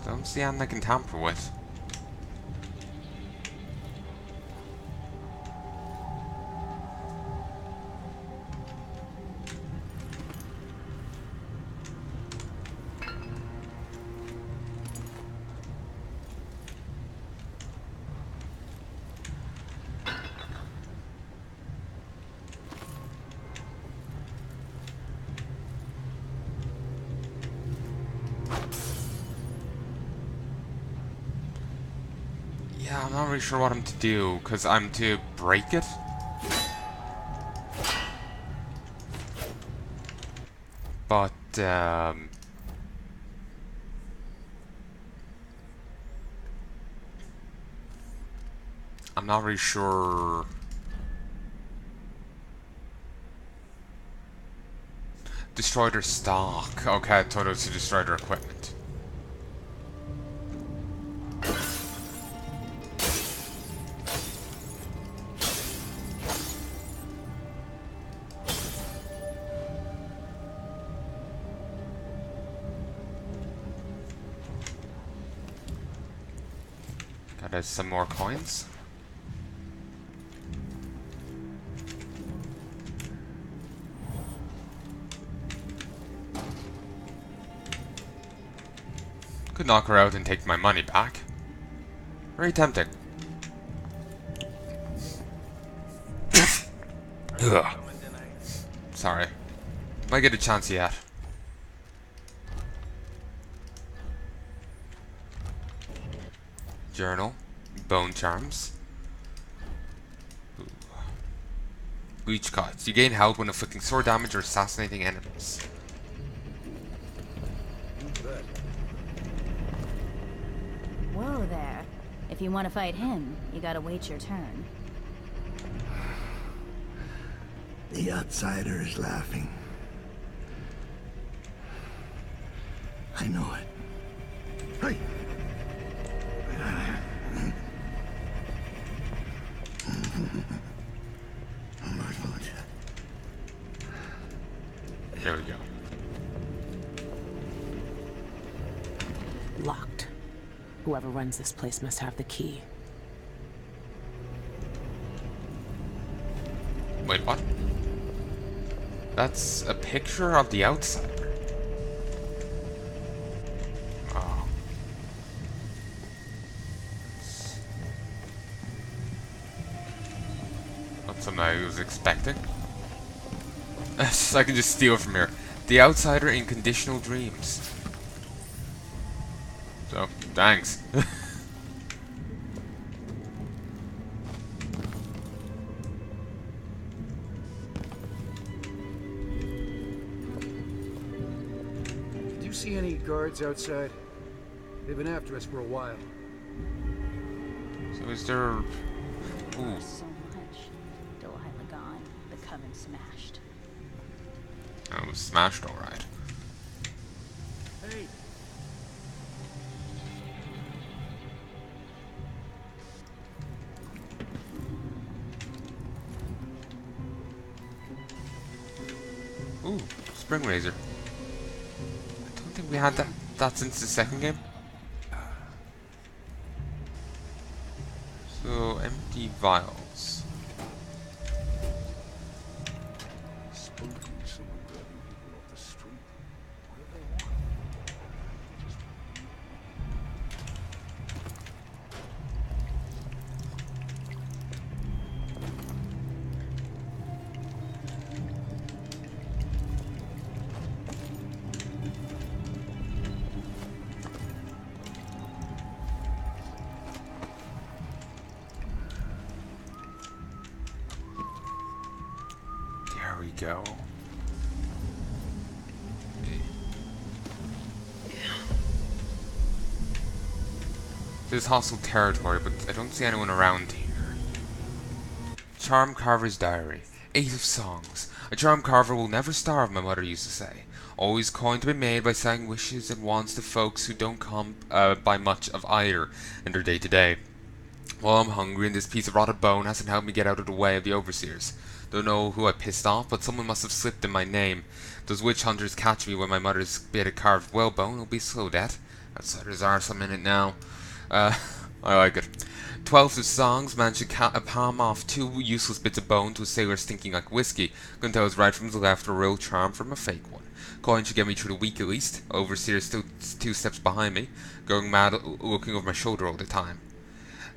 Don't see anything I can tamper with. Yeah, I'm not really sure what I'm to do, because I'm to break it. But, I'm not really sure. Destroy their stock. Okay, I thought it was to destroy their equipment. Got us some more coins. Could knock her out and take my money back. Very tempting. Ugh. Sorry. Might get a chance yet. Journal. Bone charms. Ooh. Breach cuts. You gain health when inflicting sword damage or assassinating enemies. Whoa there. If you want to fight him, you gotta wait your turn. The outsider is laughing. I know it. Hey! There we go. Locked. Whoever runs this place must have the key. Wait, what? That's a picture of the outsider. Oh. Not something I was expecting. I can just steal from here. The outsider in conditional dreams. So, thanks. Did you see any guards outside? They've been after us for a while. So is there... Ooh. So much. Delilah gone. The coven smashed. Oh, it was smashed alright. Hey! Ooh, spring razor. I don't think we had that since the second game. So, empty vials. There we go. This is hostile territory, but I don't see anyone around here. Charm Carver's Diary. 8 of songs. A charm carver will never starve, my mother used to say. Always coin to be made by saying wishes and wants to folks who don't come by much of either in their day-to-day. Well, I'm hungry, and this piece of rotted bone hasn't helped me get out of the way of the overseers. Don't know who I pissed off, but someone must have slipped in my name. Those witch hunters catch me when my mother's bit of carved whalebone, it'll be slow death. Outsiders arse a minute now. Uh, I like it. 12 of songs managed to palm off 2 useless bits of bone to a sailor stinking like whiskey. Couldn't tell his right from his left, a real charm from a fake one. Coin should get me through the week at least. Overseer still 2 steps behind me, going mad, looking over my shoulder all the time.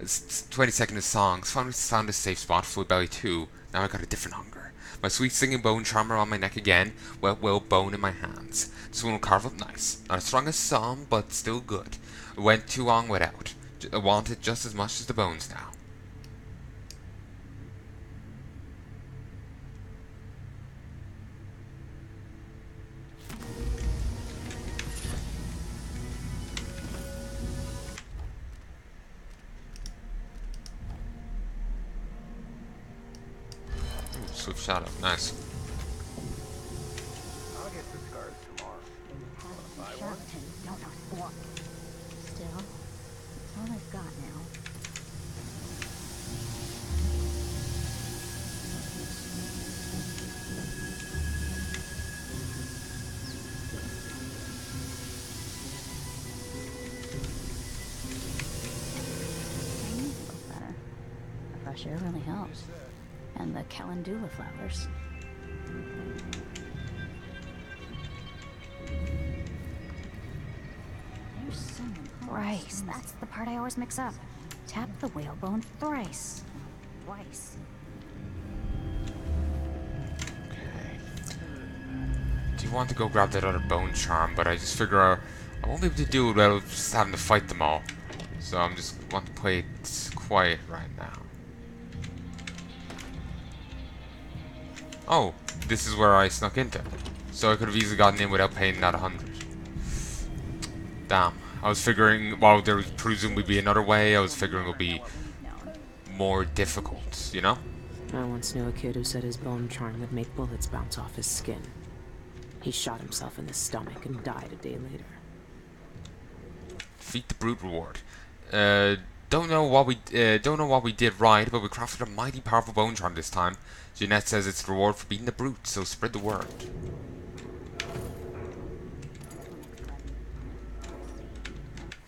It's 20 seconds of songs. Finally found a safe spot, full belly too. Now I got a different hunger. My sweet singing bone charmer on my neck again, well bone in my hands. This one will carve up nice. Not as strong as some, but still good. It went too long without. I want it just as much as the bones now. Ooh, swift shadow, nice. I'll get the scars tomorrow. Charlatan, don't know what. Still, it's all I've got now. Things look better. The fresh air really helps. And the calendula flowers. There's someone thrice. That's the part I always mix up. Tap the whalebone thrice. Twice. Do you want to go grab that other bone charm? But I just figure I won't be able to do it without just having to fight them all. So I'm just want to play it quiet right now. Oh, this is where I snuck into. So I could have easily gotten in without paying that 100. Damn. I was figuring, while there would presumably be another way, I was figuring it would be more difficult, you know? I once knew a kid who said his bone charm would make bullets bounce off his skin. He shot himself in the stomach and died a day later. Defeat the brute reward. Don't know what we did right, but we crafted a mighty powerful bone charm this time. Jeanette says it's the reward for beating the brute, so spread the word.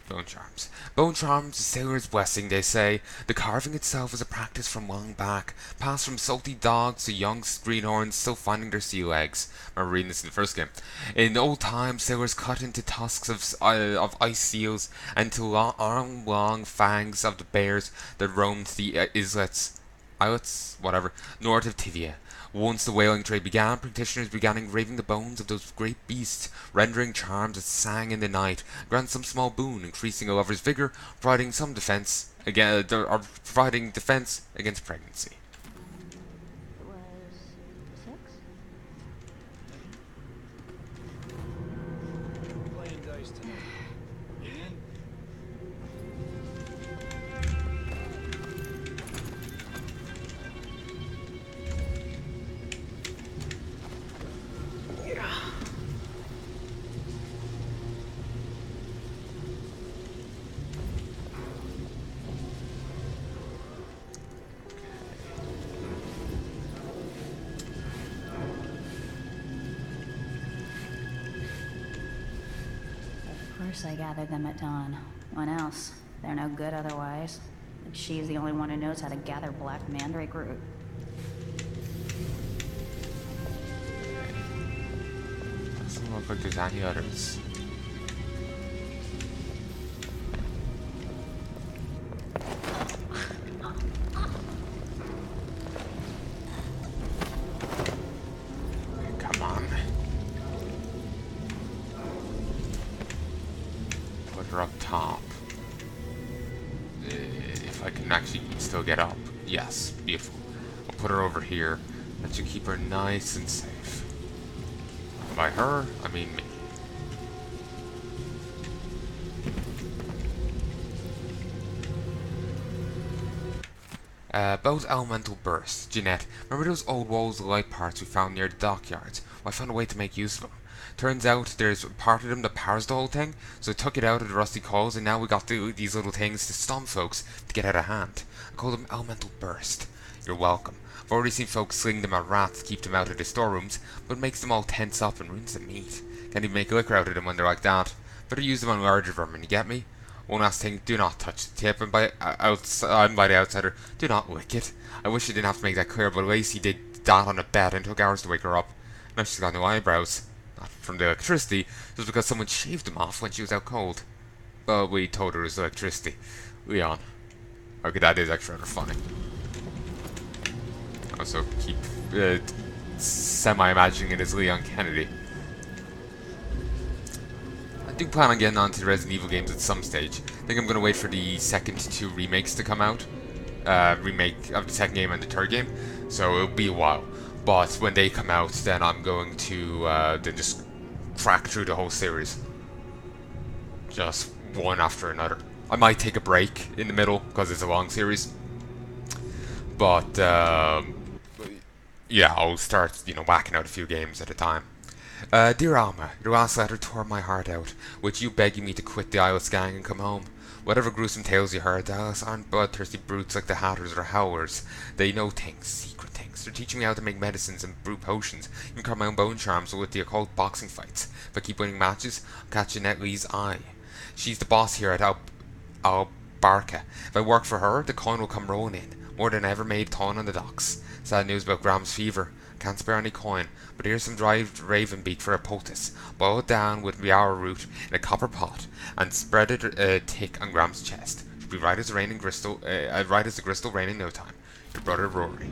Bone charms. Bone charms, a sailor's blessing, they say. The carving itself is a practice from long back, passed from salty dogs to young greenhorns still finding their sea legs. I remember reading this in the first game. In old times, sailors cut into tusks of ice seals and to long fangs of the bears that roamed the islets, whatever, north of Tivia. Once the whaling trade began, practitioners began engraving the bones of those great beasts, rendering charms that sang in the night, grant some small boon, increasing a lover's vigor, providing defense against pregnancy. It was 6? Playing dice tonight. You in? Of course I gathered them at dawn. When else? They're no good otherwise. And she's the only one who knows how to gather black mandrake root. Doesn't look like there's any others. Come on. Put her up top. If I can actually still get up. Yes, beautiful. I'll put her over here. That should keep her nice and safe. By her, I mean me. Both elemental bursts. Jeanette, remember those old walls of light parts we found near the dockyards? Well, I found a way to make use of them. Turns out there's part of them that powers the whole thing, so I took it out of the rusty coils, and now we got these little things to stun folks to get out of hand. I call them elemental burst. You're welcome. I've already seen folks sling them at rats to keep them out of the storerooms, but it makes them all tense up and ruins the meat. Can't even make liquor out of them when they're like that. Better use them on larger vermin, you get me? One last thing, do not touch the tip, and by the outsider, do not lick it. I wish I didn't have to make that clear, but Lacey did that on a bed and took hours to wake her up. Now she's got no eyebrows. Not from the electricity, just because someone shaved them off when she was out cold. Well, we told her it was electricity. Leon. Okay, that is actually rather funny. Also, keep semi-imagining it as Leon Kennedy. I do plan on getting onto the Resident Evil games at some stage. I think I'm going to wait for the second 2 remakes to come out. Remake of the second game and the third game. So it'll be a while. But when they come out, then I'm going to then just crack through the whole series. Just one after another. I might take a break in the middle because it's a long series. But yeah, I'll start, whacking out a few games at a time. Dear Alma, your last letter tore my heart out, with you begging me to quit the Isles gang and come home. Whatever gruesome tales you heard, the Isles aren't bloodthirsty brutes like the Hatters or Howlers. They know things, secret things. They're teaching me how to make medicines and brew potions, even carve my own bone charms with the occult boxing fights. If I keep winning matches, I'll catch Annette Lee's eye. She's the boss here at Albarca. If I work for her, the coin will come rolling in, more than I ever made tawing on the docks. Sad news about Graham's fever. Can't spare any coin, but here's some dried raven beak for a poultice. Boil it down with yarrow root in a copper pot and spread it thick on Graham's chest. Should be right as the crystal rain in no time. Your brother Rory.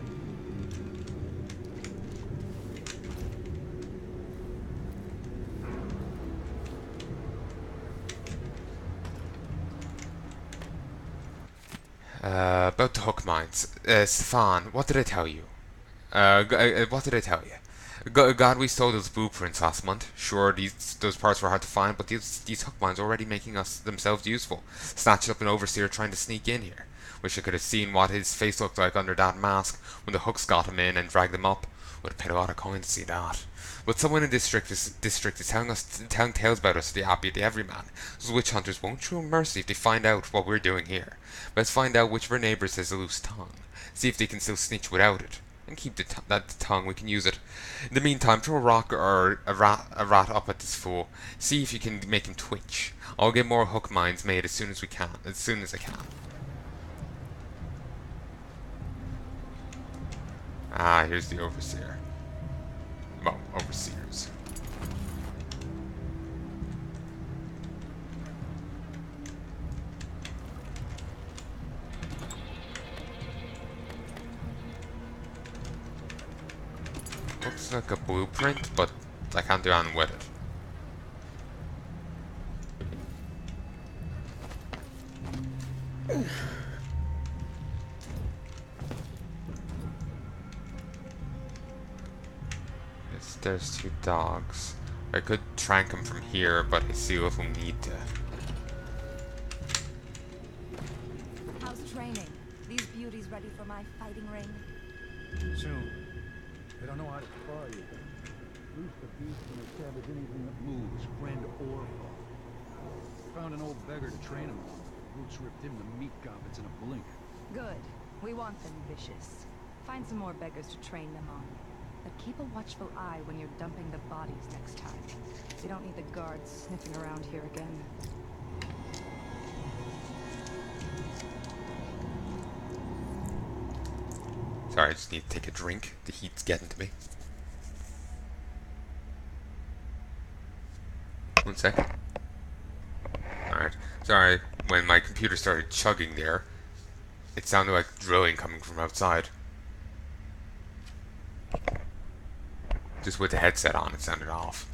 About the hook mines. Stefan, what did I tell you? What did I tell you? God, we stole those blueprints last month. Sure, those parts were hard to find, but these hook mines are already making themselves useful. Snatched up an overseer trying to sneak in here. Wish I could have seen what his face looked like under that mask when the hooks got him in and dragged him up. Would have paid a lot of coins to see that. But someone in this district is telling tales about us to the happy of the everyman. Those witch hunters won't show mercy if they find out what we're doing here. Let's find out which of our neighbours has a loose tongue. See if they can still snitch without it. And keep that tongue, we can use it. In the meantime, throw a rock or a rat up at this fool. See if you can make him twitch. I'll get more hook mines made as soon as I can. Ah, here's the overseer. Well, overseers. Looks like a blueprint, but I can't do anything with it. There's 2 dogs. I could trank them from here, but I see if we need to. How's training? These beauties ready for my fighting ring? Soon. They don't know how to spar you. Loose the beast and establish anything that moves, friend or foe. Found an old beggar to train him on. Roots ripped him to meat goblins in a blink. Good. We want them vicious. Find some more beggars to train them on. But keep a watchful eye when you're dumping the bodies next time. We don't need the guards sniffing around here again. Sorry, I just need to take a drink. The heat's getting to me. One sec. Alright. Sorry, when my computer started chugging there, it sounded like drilling coming from outside. Just with the headset on, it sounded off.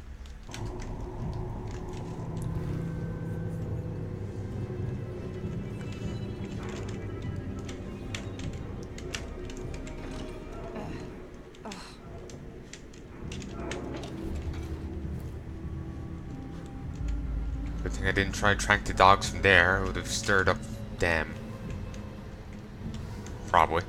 Good thing I didn't try to trank the dogs from there. It would have stirred up them. Probably.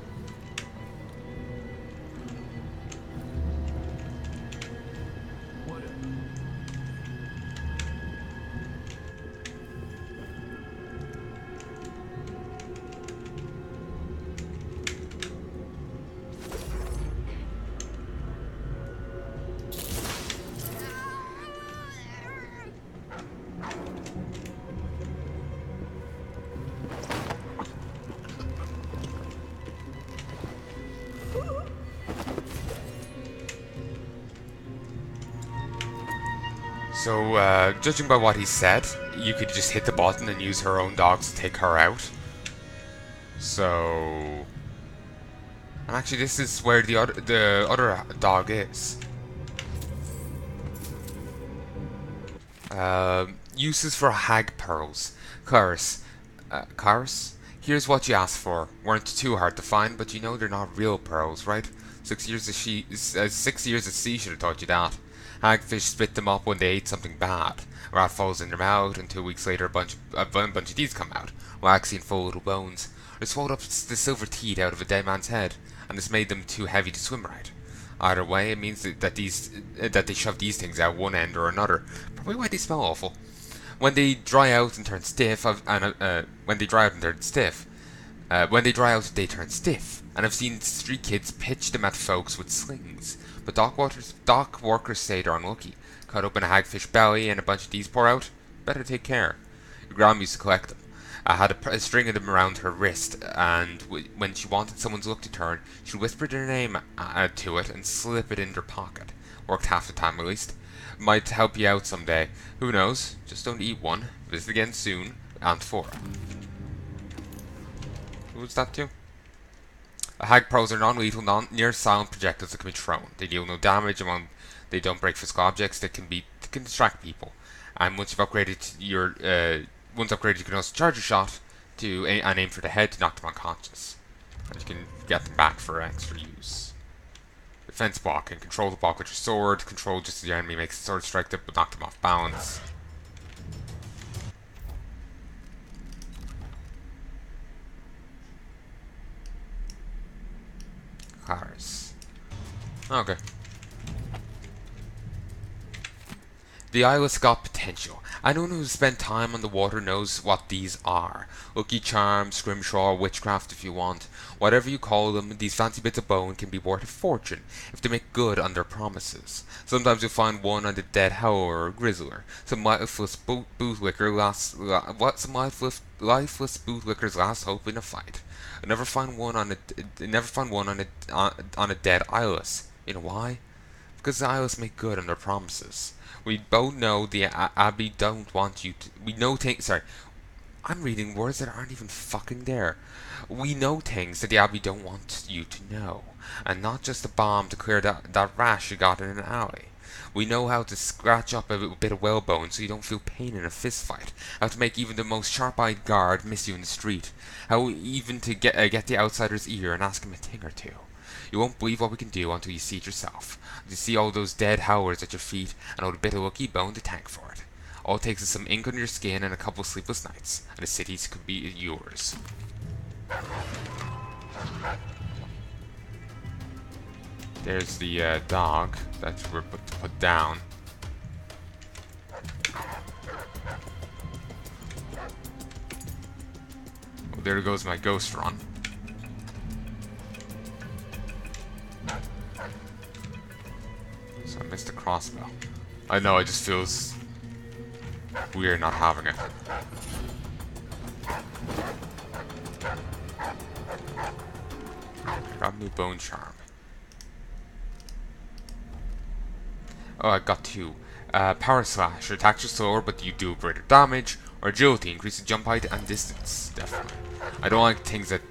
So, judging by what he said, you could just hit the button and use her own dogs to take her out. So... And actually, this is where the other dog is. Uses for hag pearls. Karis. Here's what you asked for. Weren't too hard to find, but you know they're not real pearls, right? 6 years of 6 years at sea should have taught you that. Hagfish spit them up when they ate something bad. A rat falls in their mouth, and 2 weeks later a bunch of teeth come out, waxy and full of little bones. They swallowed up the silver teeth out of a dead man's head, and this made them too heavy to swim right. Either way, it means that they shove these things out one end or another. Probably why they smell awful. When they dry out and turn stiff, and I've seen street kids pitch them at folks with slings. But dock workers say they're unlucky. Caught up in a hagfish belly and a bunch of these pour out. Better take care. Your grandma used to collect them. I had a string of them around her wrist, and when she wanted someone's luck to turn, she'd whisper their name to it and slip it in their pocket. Worked half the time at least. Might help you out someday. Who knows? Just don't eat one. Visit again soon. Antfora. Who was that to? Hag pearls are non-lethal, near silent projectiles that can be thrown. They deal no damage, and when they don't break physical objects, they can distract people. And once you've upgraded you can also charge a shot and aim for the head to knock them unconscious. And you can get them back for extra use. Defense block, and control the block with your sword. Control just as the enemy makes a sword strike that will knock them off balance. Cars. Okay. The eyeless got potential. Anyone who's spent time on the water knows what these are. Lucky charms, scrimshaw, witchcraft if you want. Whatever you call them, these fancy bits of bone can be worth a fortune if they make good on their promises. Sometimes you'll find one on the dead howler or grizzler. Some lifeless bootlicker lifeless bootlicker's last hope in a fight. I never find one on a dead eyeless. You know why? Because the eyeless make good on their promises. We both know the Abbey don't want you to... I'm reading words that aren't even fucking there. We know things that the Abbey don't want you to know. And not just a bomb to clear that rash you got in an alley. We know how to scratch up a bit of whalebone so you don't feel pain in a fist fight. How to make even the most sharp-eyed guard miss you in the street. How even to get the outsider's ear and ask him a thing or two. You won't believe what we can do until you see it yourself. You see all those dead howlers at your feet and hold a bit of lucky bone to thank for it. All it takes is some ink on your skin and a couple sleepless nights, and the cities could be yours. There's the dog that we're put down. Well, there goes my ghost run. So I missed the crossbow. I know, it just feels weird not having it. Grab new bone charm. Oh, I got 2. Power slash. Your attacks are slower, but you do greater damage. Or agility, increase the jump height and distance. Definitely. I don't like things that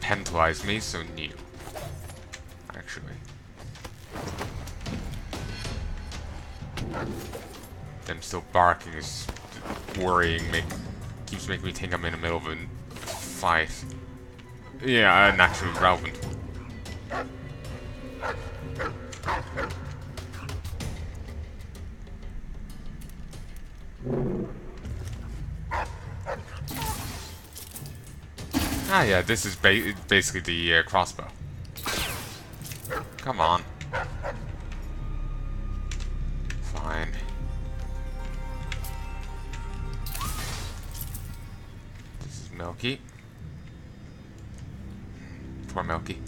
penalize me, so new. Actually. Them still barking is worrying. Keeps making me think I'm in the middle of a fight. Yeah, naturally relevant. Ah, yeah, this is basically the crossbow. Come on. Fine. This is Milky. Poor Milky.